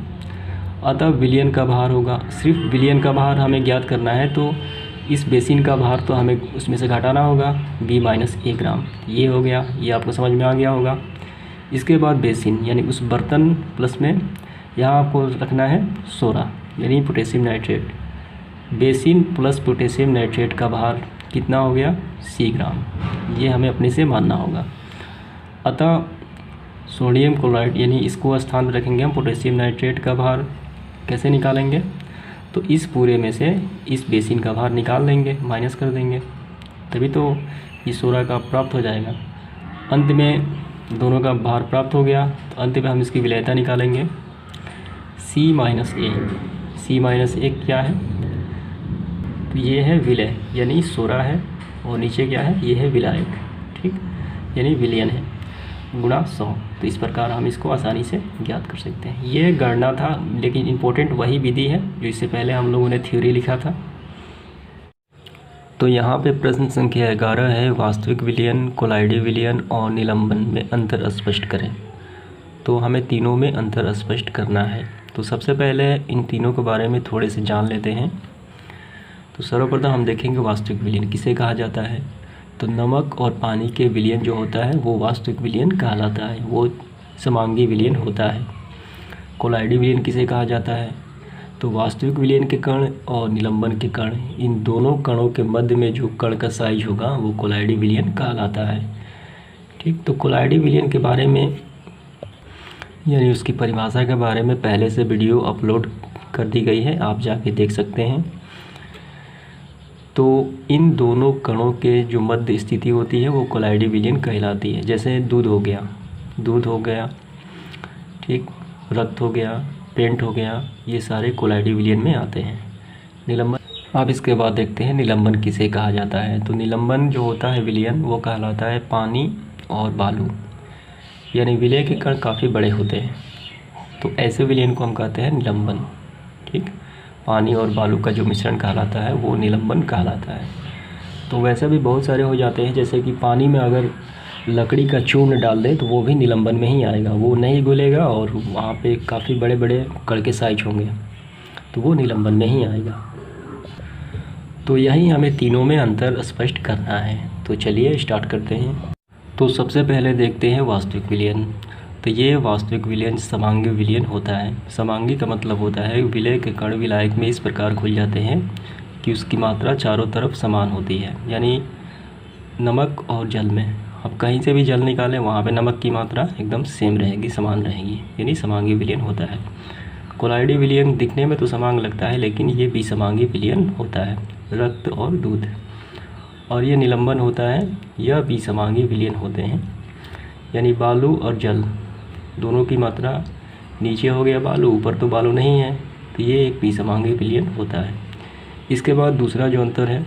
अतः विलयन का भार होगा, सिर्फ विलयन का भार हमें ज्ञात करना है, तो इस बेसिन का भार तो हमें उसमें से घटाना होगा, B-1 ग्राम। ये हो गया, ये आपको समझ में आ गया होगा। इसके बाद बेसिन यानी उस बर्तन प्लस में यहाँ आपको रखना है सोडा यानी potassium nitrate. Basin plus potassium nitrate का भार कितना हो गया, C ग्राम। ये हमें अपने से मानना होगा। अतः सोडियम क्लोराइड यानी इसको स्थान पर रखेंगे हम, पोटेशियम नाइट्रेट का भार कैसे निकालेंगे, तो इस पूरे में से इस बेसिन का भार निकाल देंगे, माइनस कर देंगे, तभी तो ये सोडा का प्राप्त हो जाएगा। अंत में दोनों का भार प्राप्त हो गया, तो अंत में हम इसकी विलयता निकालेंगे, C-A। C-A क्या है, तो ये है विलय यानी सोडा है, और नीचे क्या है, ये है विलायक, ठीक, यानी विलयन है, गुणा 100। तो इस प्रकार हम इसको आसानी से ज्ञात कर सकते हैं। ये गणना था, लेकिन इम्पोर्टेंट वही विधि है जो इससे पहले हम लोगों ने थ्योरी लिखा था। तो यहाँ पे प्रश्न संख्या 11 है, वास्तविक विलयन, कोलाइडी विलयन और निलंबन में अंतर स्पष्ट करें। तो हमें तीनों में अंतर स्पष्ट करना है। तो सबसे पहले इन तीनों के बारे में थोड़े से जान लेते हैं। तो सर्वप्रथम हम देखेंगे वास्तविक विलयन किसे कहा जाता है। तो नमक और पानी के विलयन जो होता है वो वास्तविक विलयन कहलाता है, वो समांगी विलयन होता है। कोलाइडी विलयन किसे कहा जाता है, तो वास्तविक विलयन के कण और निलंबन के कण, इन दोनों कणों के मध्य में जो कण का साइज होगा वो कोलाइडी विलयन कहलाता है, ठीक। तो कोलाइडी विलयन के बारे में यानी उसकी परिभाषा के बारे में पहले से वीडियो अपलोड कर दी गई है, आप जाके देख सकते हैं। तो इन दोनों कणों के जो मध्य स्थिति होती है वो कोलाइडी विलयन कहलाती है। जैसे दूध हो गया, ठीक, रक्त हो गया, पेंट हो गया, ये सारे कोलाइडी विलयन में आते हैं। निलंबन, अब इसके बाद देखते हैं निलंबन किसे कहा जाता है। तो निलंबन जो होता है विलयन वो कहलाता है पानी और बालू, यानी विलय के कण काफ़ी बड़े होते हैं, तो ऐसे विलयन को हम कहते हैं निलंबन, ठीक। पानी और बालू का जो मिश्रण कहलाता है वो निलंबन कहलाता है। तो वैसे भी बहुत सारे हो जाते हैं, जैसे कि पानी में अगर लकड़ी का चूर्ण डाल दें तो वो भी निलंबन में ही आएगा, वो नहीं घुलेगा और वहाँ पे काफ़ी बड़े बड़े कण के साइज होंगे, तो वो निलंबन में ही आएगा। तो यही हमें तीनों में अंतर स्पष्ट करना है। तो चलिए स्टार्ट करते हैं। तो सबसे पहले देखते हैं वास्तविक विलयन। तो ये वास्तविक विलयन समांगी विलयन होता है। समांगी का मतलब होता है विलय के कण विलायक में इस प्रकार घुल जाते हैं कि उसकी मात्रा चारों तरफ समान होती है, यानी नमक और जल में अब कहीं से भी जल निकालें वहाँ पे नमक की मात्रा एकदम सेम रहेगी, समान रहेगी, यानी समांगी विलयन होता है। कोलाइडी विलयन दिखने में तो समान लगता है, लेकिन ये विसमांगी विलयन होता है, रक्त और दूध। और ये निलंबन होता है, यह विसमांगी विलयन होते हैं, यानी बालू और जल दोनों की मात्रा, नीचे हो गया बालू, ऊपर तो बालू नहीं है, तो ये एक विसमांगी विलयन होता है। इसके बाद दूसरा जो अंतर है,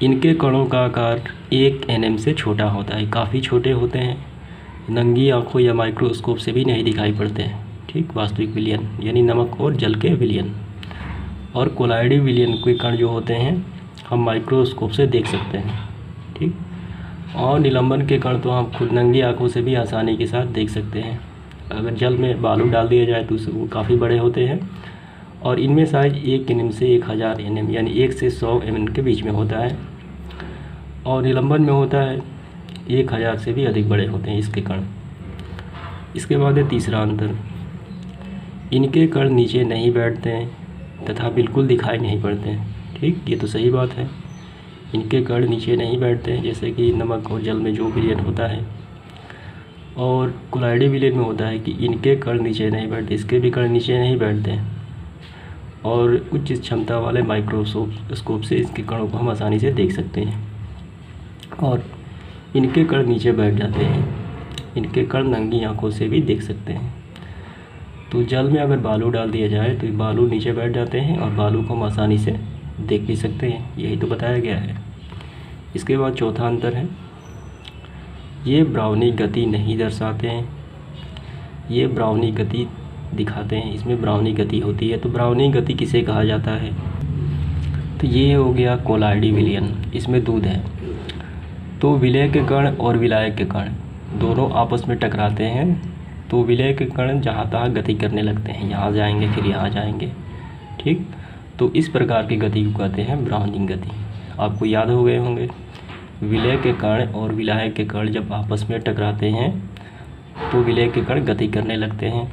इनके कणों का आकार 1 nm से छोटा होता है, काफ़ी छोटे होते हैं, नंगी आंखों या माइक्रोस्कोप से भी नहीं दिखाई पड़ते हैं, ठीक। वास्तविक विलयन यानी नमक और जल के विलयन। और कोलाइडी विलयन के कण जो होते हैं हम माइक्रोस्कोप से देख सकते हैं, ठीक। और निलंबन के कण तो हम खुद नंगी आंखों से भी आसानी के साथ देख सकते हैं। अगर जल में बालू डाल दिया जाए तो वो काफ़ी बड़े होते हैं, और इनमें साइज 1 nm से 1000 nm यानी 1 से 100 mm के बीच में होता है। और निलंबन में होता है 1000 से भी अधिक बड़े होते हैं इसके कण। इसके बाद है तीसरा अंतर, इनके कण नीचे नहीं बैठते हैं तथा बिल्कुल दिखाई नहीं पड़ते हैं, ठीक। ये तो सही बात है, इनके कण नीचे नहीं बैठते हैं, जैसे कि नमक और जल में जो विलयन होता है। और कोलाइडी विलयन में होता है कि इनके कण नीचे नहीं बैठते, इसके भी कण नीचे नहीं बैठते हैं, और उच्च क्षमता वाले माइक्रोस्कोप से इसके कणों को हम आसानी से देख सकते हैं। और इनके कण नीचे बैठ जाते हैं, इनके कण नंगी आंखों से भी देख सकते हैं। तो जल में अगर बालू डाल दिया जाए तो बालू नीचे बैठ जाते हैं और बालू को हम आसानी से देख भी सकते हैं, यही तो बताया गया है। इसके बाद चौथा अंतर है, ये ब्राउनी गति नहीं दर्शाते हैं, ये ब्राउनी गति दिखाते हैं, इसमें ब्राउनी गति होती है। तो ब्राउनी गति किसे कहा जाता है, तो ये हो गया कोलाइडी विलयन, इसमें दूध है। तो विलय के कण और विलायक के कण दोनों आपस में टकराते हैं, तो विलय के कण जहाँ तहाँ गति करने लगते हैं, यहाँ जाएंगे फिर यहाँ जाएंगे, ठीक। तो इस प्रकार की गति को कहते हैं ब्राउनिंग गति। आपको याद हो गए होंगे, विलय के कण और विलायक के कण जब आपस में टकराते हैं तो विलय के कण गति करने लगते हैं,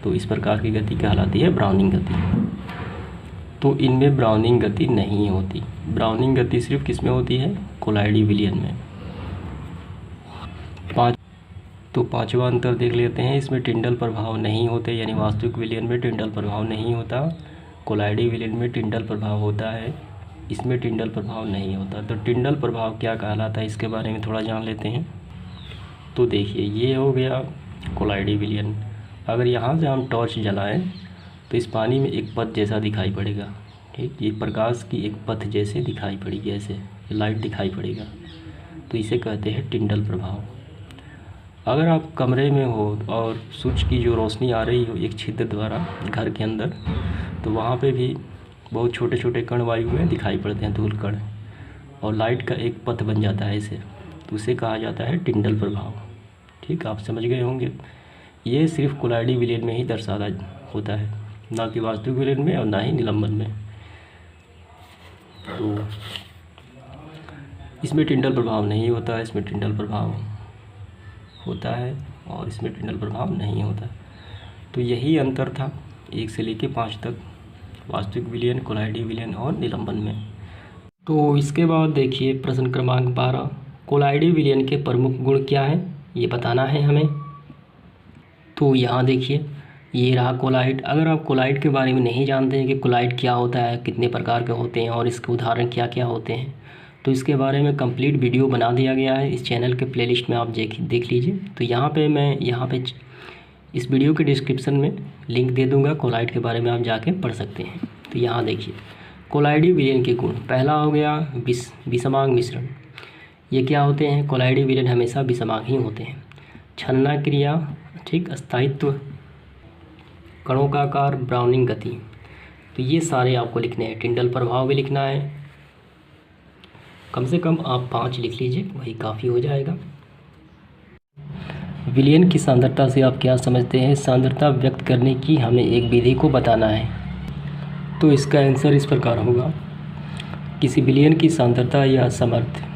तो इस प्रकार की गति कहलाती है ब्राउनिंग गति। तो इनमें ब्राउनिंग गति नहीं होती। ब्राउनिंग गति सिर्फ किस में होती है? कोलाइडी विलयन में। पांचवा अंतर देख लेते हैं। इसमें टिंडल प्रभाव नहीं होते, यानी वास्तविक विलयन में टिंडल प्रभाव नहीं होता। कोलाइडी विलयन में टिंडल प्रभाव होता है, इसमें टिंडल प्रभाव नहीं होता। तो टिंडल प्रभाव क्या कहलाता है, इसके बारे में थोड़ा जान लेते हैं। तो देखिए, ये हो गया कोलाइडी विलयन। अगर यहाँ से हम टॉर्च जलाएं तो इस पानी में एक पथ जैसा दिखाई पड़ेगा, ठीक। ये प्रकाश की एक पथ जैसे दिखाई पड़ेगी, ऐसे लाइट दिखाई पड़ेगा, तो इसे कहते हैं टिंडल प्रभाव। अगर आप कमरे में हो और सूरज की जो रोशनी आ रही हो एक छिद्र द्वारा घर के अंदर, तो वहाँ पे भी बहुत छोटे छोटे कण वायु में दिखाई पड़ते हैं, धूल कण, और लाइट का एक पथ बन जाता है इसे, तो उसे कहा जाता है टिंडल प्रभाव, ठीक। आप समझ गए होंगे। ये सिर्फ कोलाइडी विलयन में ही दर्शाया होता है, ना कि वास्तविक विलयन में और ना ही निलंबन में। तो इसमें टिंडल प्रभाव नहीं होता है, इसमें टिंडल प्रभाव होता है और इसमें टिंडल प्रभाव नहीं होता। तो यही अंतर था 1 से लेकर 5 तक, वास्तविक विलयन, कोलाइडी विलयन और निलंबन में। तो इसके बाद देखिए प्रश्न क्रमांक 12, कोलाइडी विलयन के प्रमुख गुण क्या हैं, ये बताना है हमें। तो यहाँ देखिए, ये रहा कोलाइड। अगर आप कोलाइड के बारे में नहीं जानते हैं कि कोलाइड क्या होता है, कितने प्रकार के होते हैं और इसके उदाहरण क्या क्या होते हैं, तो इसके बारे में कंप्लीट वीडियो बना दिया गया है इस चैनल के प्लेलिस्ट में, आप देख लीजिए। तो यहाँ पे इस वीडियो के डिस्क्रिप्शन में लिंक दे दूँगा, कोलाइड के बारे में आप जाके पढ़ सकते हैं। तो यहाँ देखिए, कोलाइडी विलयन के गुण। पहला हो गया विषमांग मिश्रण। ये क्या होते हैं? कोलाइडी विलयन हमेशा विषमांग ही होते हैं। छलना क्रिया, ठीक। स्थायित्व, कणों का आकार, ब्राउनिंग गति, तो ये सारे आपको लिखने हैं। टिंडल प्रभाव भी लिखना है, कम से कम आप 5 लिख लीजिए, वही काफ़ी हो जाएगा। विलयन की सांद्रता से आप क्या समझते हैं? सांद्रता व्यक्त करने की हमें एक विधि को बताना है। तो इसका आंसर इस प्रकार होगा, किसी विलयन की सांद्रता या सामर्थ्य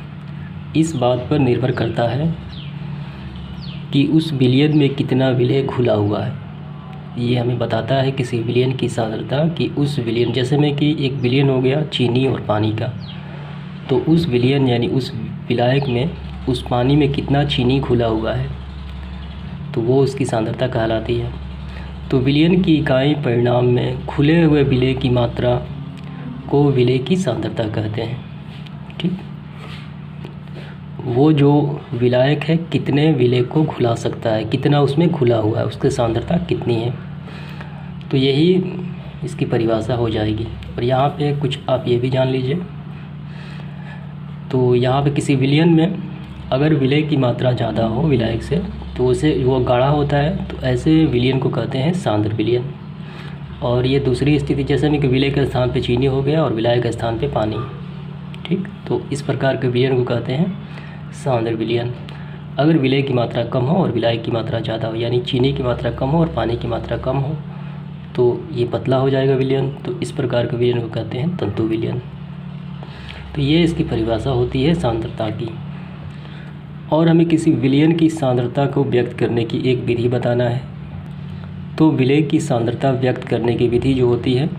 इस बात पर निर्भर करता है कि उस विलयन में कितना विलय घुला हुआ है। ये हमें बताता है किसी विलयन की सांद्रता कि उस विलयन, जैसे में कि एक विलयन हो गया चीनी और पानी का, तो उस विलयन यानी उस विलायक में उस पानी में कितना चीनी घुला हुआ है, तो वो उसकी सांद्रता कहलाती है। तो विलयन की इकाई परिणाम में खुले हुए विलय की मात्रा को विलय की सांद्रता कहते हैं, ठीक। वो जो विलायक है कितने विलय को घुला सकता है, कितना उसमें घुला हुआ है, उसकी सांद्रता कितनी है, तो यही इसकी परिभाषा हो जाएगी। और यहाँ पे कुछ आप ये भी जान लीजिए। तो यहाँ पे किसी विलयन में अगर विलय की मात्रा ज़्यादा हो विलायक से, तो उसे वो गाढ़ा होता है, तो ऐसे विलयन को कहते हैं सांद्र विलयन। और ये दूसरी स्थिति, जैसे में कि विलय के स्थान पे चीनी हो गया और विलायक के स्थान पे पानी, ठीक। तो इस प्रकार के विलयन को कहते हैं सांद्र विलयन। अगर विलय की मात्रा कम हो और विलायक की मात्रा ज़्यादा हो, यानी चीनी की मात्रा कम हो और पानी की मात्रा कम हो, तो ये पतला हो जाएगा विलयन। तो इस प्रकार के विलयन को कहते हैं तंतु विलयन। तो ये इसकी परिभाषा होती है सांद्रता की। और हमें किसी विलयन की सांद्रता को व्यक्त करने की एक विधि बताना है। तो विलय की सांद्रता व्यक्त करने की विधि जो होती है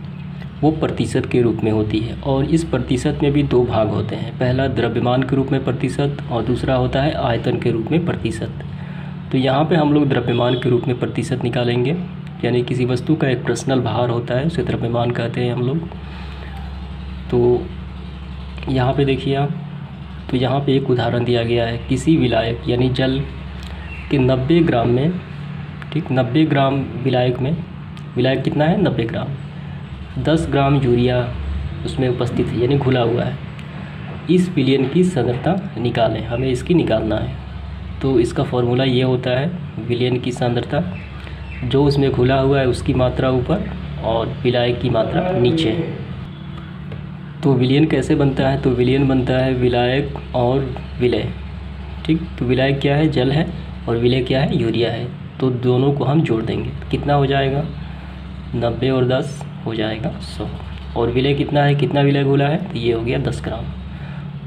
वो प्रतिशत के रूप में होती है, और इस प्रतिशत में भी 2 भाग होते हैं। पहला द्रव्यमान के रूप में प्रतिशत और दूसरा होता है आयतन के रूप में प्रतिशत। तो यहाँ पे हम लोग द्रव्यमान के रूप में प्रतिशत निकालेंगे, यानी किसी वस्तु का एक पर्सनल भार होता है, उसे द्रव्यमान कहते हैं हम लोग। तो यहाँ पे देखिए आप, तो यहाँ पे एक उदाहरण दिया गया है, किसी विलायक यानी जल के 90 ग्राम में, ठीक, 90 ग्राम विलायक में, विलायक कितना है 90 ग्राम, 10 ग्राम यूरिया उसमें उपस्थित है, यानी घुला हुआ है। इस विलयन की सांद्रता निकालें, हमें इसकी निकालना है। तो इसका फॉर्मूला ये होता है, विलयन की सांद्रता जो उसमें घुला हुआ है उसकी मात्रा ऊपर और विलायक की मात्रा नीचे है। तो विलयन कैसे बनता है? तो विलयन बनता है विलायक और विलय। ठीक, तो विलायक क्या है? जल है, और विलय क्या है? यूरिया है। तो दोनों को हम जोड़ देंगे, कितना हो जाएगा? 90 और 10 हो जाएगा 100। और विलय कितना है? कितना विलय घोला है? तो ये हो गया 10 ग्राम।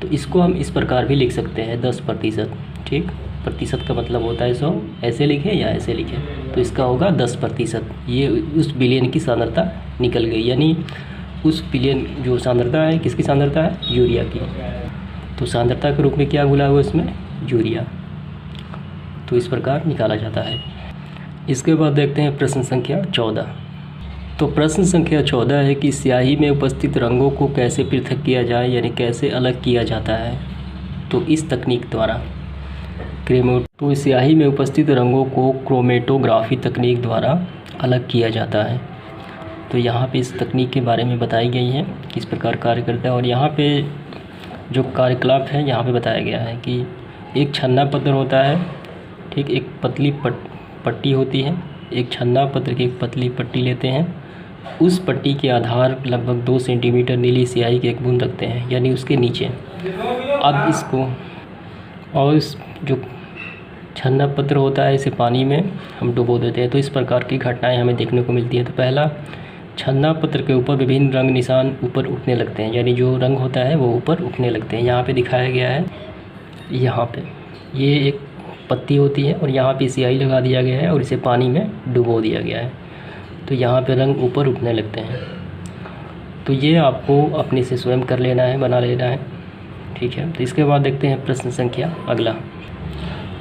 तो इसको हम इस प्रकार भी लिख सकते हैं 10%। ठीक, प्रतिशत का मतलब होता है 100, ऐसे लिखें या ऐसे लिखें, तो इसका होगा 10%। ये उस विलयन की सांद्रता निकल गई, यानी उस विलयन जो सांद्रता है, किसकी सांद्रता है? यूरिया की। तो सांद्रता के रूप में क्या घुला हुआ इसमें? यूरिया। तो इस प्रकार निकाला जाता है। इसके बाद देखते हैं प्रश्न संख्या 14। तो प्रश्न संख्या 14 है कि स्याही में उपस्थित रंगों को कैसे पृथक किया जाए, यानी कैसे अलग किया जाता है। तो इस तकनीक द्वारा तो स्याही में उपस्थित रंगों को क्रोमेटोग्राफी तकनीक द्वारा अलग किया जाता है। तो यहाँ पे इस तकनीक के बारे में बताई गई है, किस प्रकार कार्य करता है। और यहाँ पे जो कार्यकलाप है यहाँ पे बताया गया है कि एक छन्ना पत्र होता है। ठीक, एक पतली पट्टी होती है। एक छन्ना पत्र की एक पतली पट्टी लेते हैं, उस पट्टी के आधार लगभग 2 सेंटीमीटर नीली स्याही के एक बूंद रखते हैं, यानी उसके नीचे। अब इसको, और इस जो छन्ना पत्र होता है इसे पानी में हम डुबो देते हैं। तो इस प्रकार की घटनाएं हमें देखने को मिलती हैं। तो पहला, छन्ना पत्र के ऊपर विभिन्न रंग निशान ऊपर उठने लगते हैं, यानी जो रंग होता है वो ऊपर उठने लगते हैं। यहाँ पे दिखाया गया है, यहाँ पे ये एक पत्ती होती है और यहाँ पे स्याही लगा दिया गया है और इसे पानी में डुबो दिया गया है। तो यहाँ पे रंग ऊपर उठने लगते हैं। तो ये आपको अपने से स्वयं कर लेना है, बना लेना है। ठीक है, तो इसके बाद देखते हैं प्रश्न संख्या अगला।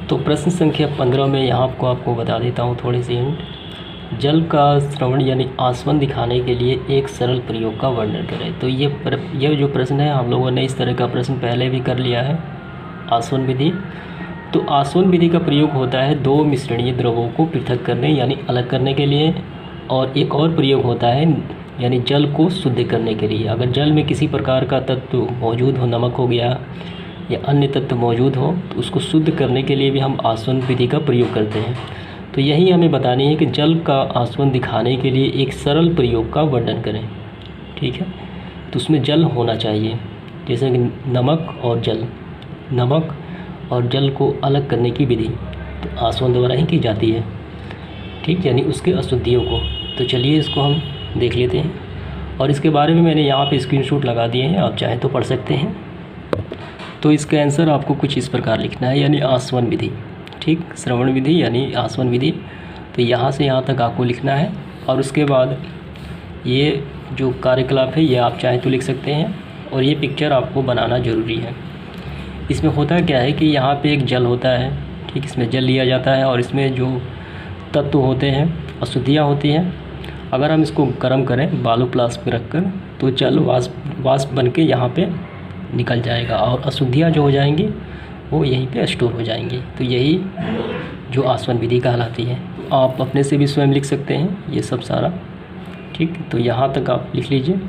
तो प्रश्न संख्या 15 में यहाँ आपको बता देता हूँ थोड़ी सी हिंट। जल का श्रवण यानी आस्वन दिखाने के लिए एक सरल प्रयोग का वर्णन करें। तो ये जो प्रश्न है, हम लोगों ने इस तरह का प्रश्न पहले भी कर लिया है, आस्वन विधि। तो आस्वन विधि का प्रयोग होता है 2 मिश्रणीय द्रवों को पृथक करने यानी अलग करने के लिए, और एक और प्रयोग होता है यानी जल को शुद्ध करने के लिए। अगर जल में किसी प्रकार का तत्व मौजूद हो, नमक हो गया या अन्य तत्व मौजूद हो, तो उसको शुद्ध करने के लिए भी हम आस्वन विधि का प्रयोग करते हैं। तो यही हमें बतानी है कि जल का आस्वन दिखाने के लिए एक सरल प्रयोग का वर्णन करें। ठीक है, तो उसमें जल होना चाहिए, जैसे कि नमक और जल को अलग करने की विधि तो आस्वन द्वारा ही की जाती है। ठीक, यानी उसके अशुद्धियों को। तो चलिए इसको हम देख लेते हैं, और इसके बारे में मैंने यहाँ पे स्क्रीनशॉट लगा दिए हैं, आप चाहें तो पढ़ सकते हैं। तो इसका आंसर आपको कुछ इस प्रकार लिखना है, यानी आस्वन विधि। ठीक, श्रवण विधि यानी आस्वन विधि। तो यहाँ से यहाँ तक आपको लिखना है, और उसके बाद ये जो कार्यकलाप है ये आप चाहें तो लिख सकते हैं, और ये पिक्चर आपको बनाना ज़रूरी है। इसमें होता क्या है कि यहाँ पे एक जल होता है। ठीक, इसमें जल लिया जाता है और इसमें जो तत्व होते हैं, अशुद्धियाँ होती हैं, अगर हम इसको गर्म करें बालू फ्लास्क में रख कर, तो जल वाष्प बन के यहाँ पे निकल जाएगा, और अशुद्धियाँ जो हो जाएंगी वो यहीं पे स्टोर हो जाएंगी। तो यही जो आस्वन विधि कहलाती है। आप अपने से भी स्वयं लिख सकते हैं ये सब सारा। ठीक, तो यहाँ तक आप लिख लीजिए।